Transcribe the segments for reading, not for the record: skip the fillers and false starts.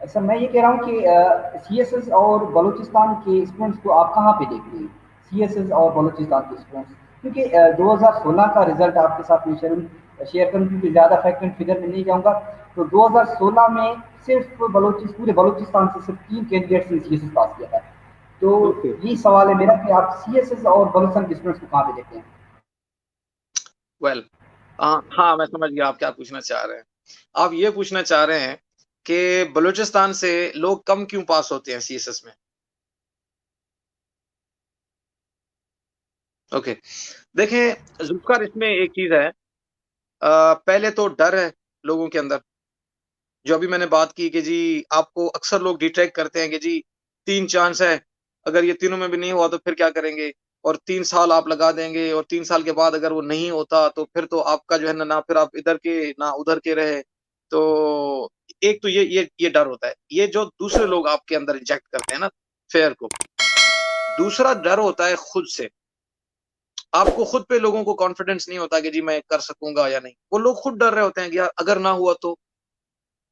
Sir मैं ये कह रहा हूँ कि सीएसएस और बलूचिस्तान के स्टूडेंट्स को आप कहाँ पे देखते हैं? सीएसएस और बलूचिस्तान के स्टूडेंट्स, क्योंकि 2016 का रिजल्ट आपके साथ में शेयर शेयर करूँ, क्योंकि ज़्यादा फैक्ट एंड फिगर में नहीं जाऊँगा। तो 2016 में सिर्फ पूरे बलूचिस्तान से सिर्फ 3 कैंडिडेट्स ने सीएसएस पास किया था। तो ओके। यही सवाल है मेरा कि आप सीएसएस और बलूचिस्तान के स्टूडेंट्स को कहाँ पे देखते हैं? वेल, हाँ, मैं समझ गया आप क्या पूछना चाह रहे हैं। आप ये पूछना चाह रहे हैं कि बलूचिस्तान से लोग कम क्यों पास होते हैं सीएसएस में? ओके। देखें जुल्फ़िकार, इसमें एक चीज़ है। पहले तो डर है लोगों के अंदर। जो अभी मैंने बात की कि जी आपको अक्सर लोग डिट्रैक्ट करते हैं कि जी 3 चांस है, अगर ये तीनों में भी नहीं हुआ तो फिर क्या करेंगे? और 3 साल आप लगा देंगे और 3 साल के बाद अगर वो नहीं होता तो फिर तो आपका जो है ना, ना फिर आप इधर के ना उधर के रहे। तो एक तो ये डर होता है। ये जो दूसरे लोग आपके अंदर इंजेक्ट करते हैं ना फ़ियर को। दूसरा डर होता है खुद से। आपको खुद पे लोगों को कॉन्फिडेंस नहीं होता कि जी मैं कर सकूँगा या नहीं। वो लोग खुद डर रहे होते हैं कि यार अगर ना हुआ तो?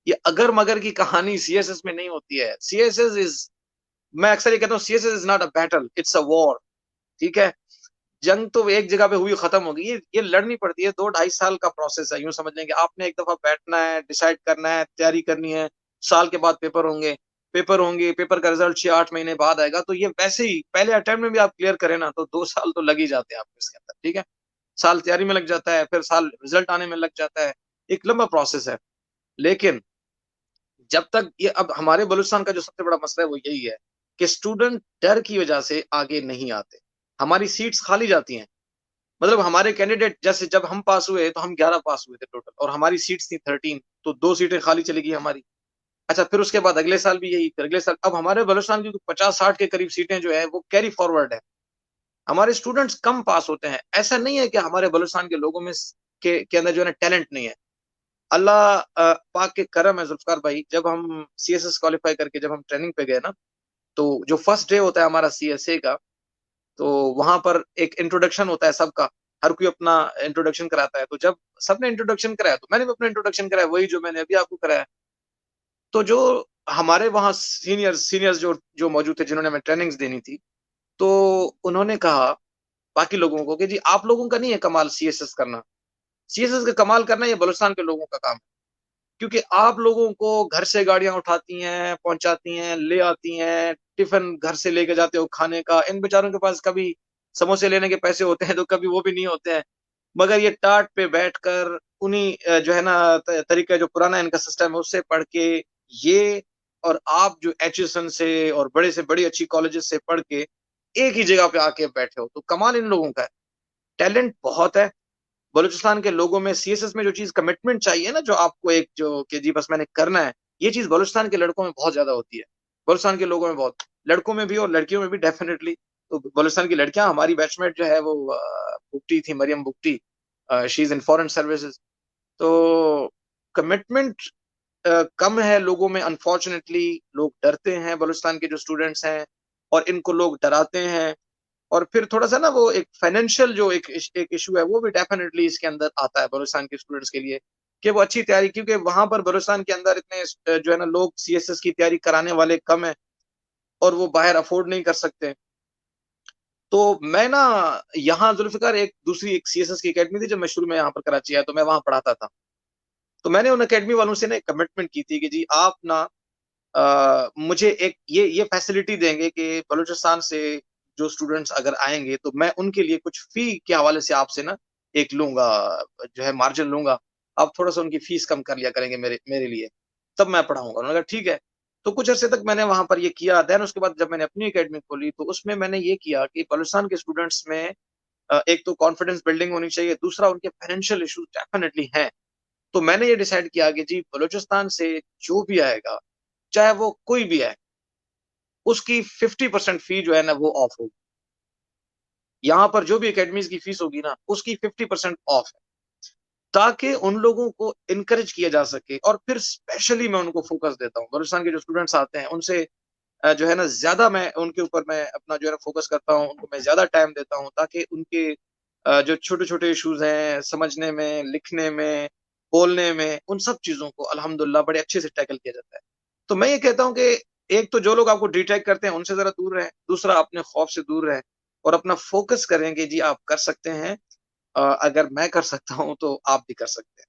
ये अगर-मगर की कहानी सीएसएस में नहीं होती है। सीएसएस इज़ मैं अक्सर ये कहता हूँ, CSS is not a battle, it's a war, ठीक है? जंग तो एक जगह पे हुई खत्म हो गई। ये लड़नी पड़ती है, 2 ढाई साल का प्रोसेस है। यूँ समझ लें कि आपने एक दफ़ा बैठना है, डिसाइड करना है, तैयारी करनी है, साल के बाद पेपर होंगे, पेपर का रिज़ल्ट 6-8 महीने बाद आएगा। तो ये वैसे ही पहले अटेम्प्ट में भी आप क्लियर करें ना, तो 2 साल तो लग ही जाते हैं आपको इसके अंदर, ठीक है? साल तैयारी में लग जाता है, फिर साल रिज़ल्ट आने में लग जाता है। एक लंबा प्रोसेस है। लेकिन जब तक ये अब हमारे बलूचिस्तान का जो सबसे बड़ा मसला है वो यही है कि स्टूडेंट डर की वजह से आगे नहीं आते। हमारी सीट्स खाली जाती हैं। मतलब हमारे कैंडिडेट जैसे जब हम पास हुए तो हम 11 पास हुए थे टोटल और हमारी सीट्स थी 13, तो 2 सीटें खाली चली गई हमारी। अच्छा, फिर उसके बाद अगले साल भी यही, फिर अगले साल अब हमारे बलूचिस्तान की 50-60 के करीब सीटें जो है वो कैरी फॉरवर्ड है। हमारे स्टूडेंट्स कम पास होते हैं। ऐसा नहीं है कि हमारे बलूचिस्तान के लोगों में के अंदर जो है ना टैलेंट नहीं है। अल्लाह पाक के करम है ज़ुल्फ़िकार भाई, जब हम सीएसएस क्वालीफाई करके जब हम ट्रेनिंग पे गए ना, तो जो फर्स्ट डे होता है हमारा सीएसए का, तो वहाँ पर एक इंट्रोडक्शन होता है सबका। हर कोई अपना इंट्रोडक्शन कराता है। तो जब सबने इंट्रोडक्शन कराया, तो मैंने भी अपना इंट्रोडक्शन कराया, वही जो मैंने अभी आपको कराया। तो जो हमारे वहाँ सीनियर्स सीनियर्स जो जो मौजूद थे, जिन्होंने हमें ट्रेनिंग्स देनी थी, तो उन्होंने कहा बाकी लोगों को कि जी आप लोगों का नहीं है कमाल सीएसएस करना। सीएसएस का कमाल करना ये बलूचिस्तान के लोगों का काम है। क्योंकि आप लोगों को घर से गाड़ियाँ उठाती हैं, पहुँचाती हैं, ले आती हैं, टिफ़िन घर से लेके जाते हो खाने का। इन बेचारों के पास कभी समोसे लेने के पैसे होते हैं, तो कभी वो भी नहीं होते हैं। मगर ये टाट पे बैठकर उन्हीं जो है ना तरीका जो पुराना इनका सिस्टम है, उससे पढ़ के ये और आप जो एचएसएन से और बड़े से बड़ी अच्छी कॉलेजेस से पढ़ के एक ही जगह पे आके बैठे हो, तो कमाल इन लोगों का है। टैलेंट बहुत है। बलूचिस्तान के लोगों में सीएसएस में जो चीज़ कमिटमेंट चाहिए ना, जो आपको एक जो कि जी बस मैंने करना है, ये चीज़ बलूचिस्तान के लड़कों में बहुत ज़्यादा होती है। बलूचिस्तान के लोगों में बहुत, लड़कों में भी और लड़कियों में भी डेफ़िनिटली। तो बलूचिस्तान की लड़कियाँ हमारी बैचमेट जो है वो बुगटी थी, Maryam Bugti. She is in foreign services. तो कमिटमेंट कम है लोगों में, अनफॉर्च्यूनेटली लोग डरते हैं बलूचिस्तान के जो स्टूडेंट्स हैं और इनको लोग डराते हैं। और फिर थोड़ा-सा ना वो एक फाइनेंशियल जो एक इश्यू है, वो भी डेफ़िनेटली इसके अंदर आता है बलूचिस्तान के स्टूडेंट्स के लिए, कि वो अच्छी तैयारी, क्योंकि वहाँ पर बलूचिस्तान के अंदर इतने जो है ना लोग सीएसएस की तैयारी कराने वाले कम हैं और वो बाहर अफ़ोर्ड नहीं कर सकते। तो मैं ना यहाँ ज़ुल्फ़िकार एक दूसरी एक सीएसएस की अकेडमी थी, जब मैं शुरू में यहाँ पर कराची आया तो मैं वहाँ पढ़ाता था। तो मैंने उन अकेडमी वालों से ना एक कमिटमेंट की थी कि जी आप ना मुझे एक ये फैसिलिटी देंगे कि बलूचिस्तान से जो स्टूडेंट्स अगर आएँगे, तो मैं उनके लिए कुछ फ़ी के हवाले से आपसे ना एक लूँगा, जो है मार्जिन लूँगा। आप थोड़ा-सा उनकी फ़ीस कम कर लिया करेंगे मेरे मेरे लिए, तब मैं पढ़ाऊँगा। उन्होंने कहा ठीक है। तो कुछ अरसे तक मैंने वहाँ पर ये किया। देन उसके बाद जब मैंने अपनी अकेडमी खोली, तो उसमें मैंने ये किया कि बलूचिस्तान के स्टूडेंट्स में एक तो कॉन्फिडेंस बिल्डिंग होनी चाहिए, दूसरा उनके फाइनेंशियल इश्यूज़ डेफ़िनिटली हैं। तो मैंने ये डिसाइड किया कि जी बलूचिस्तान से जो भी आएगा, चाहे वो कोई भी आए, उसकी 50% फ़ी जो है ना वो ऑफ होगी। यहाँ पर जो भी अकेडमीज़ की फ़ीस होगी ना, उसकी 50% ऑफ है, ताकि उन लोगों को एनकरेज किया जा सके। और फिर स्पेशली मैं उनको फ़ोकस देता हूँ। बलूचिस्तान के जो स्टूडेंट्स आते हैं, उनसे जो है ना ज़्यादा मैं उनके ऊपर मैं अपना जो है ना फ़ोकस करता हूँ, उनको मैं ज़्यादा टाइम देता हूँ, ताकि उनके जो छोटे-छोटे इश्यूज़ हैं, समझने में, लिखने में, बोलने में, उन सब चीज़ों को अल्हम्दुलिल्लाह बड़े अच्छे से टैकल किया जाता है। तो मैं ये कहता हूँ कि एक तो जो लोग आपको डिट्रैक्ट करते हैं उनसे ज़रा दूर रहें, दूसरा अपने खौफ से दूर रहें और अपना फ़ोकस करें कि जी आप कर सकते हैं। अगर मैं कर सकता हूँ तो आप भी कर सकते हैं।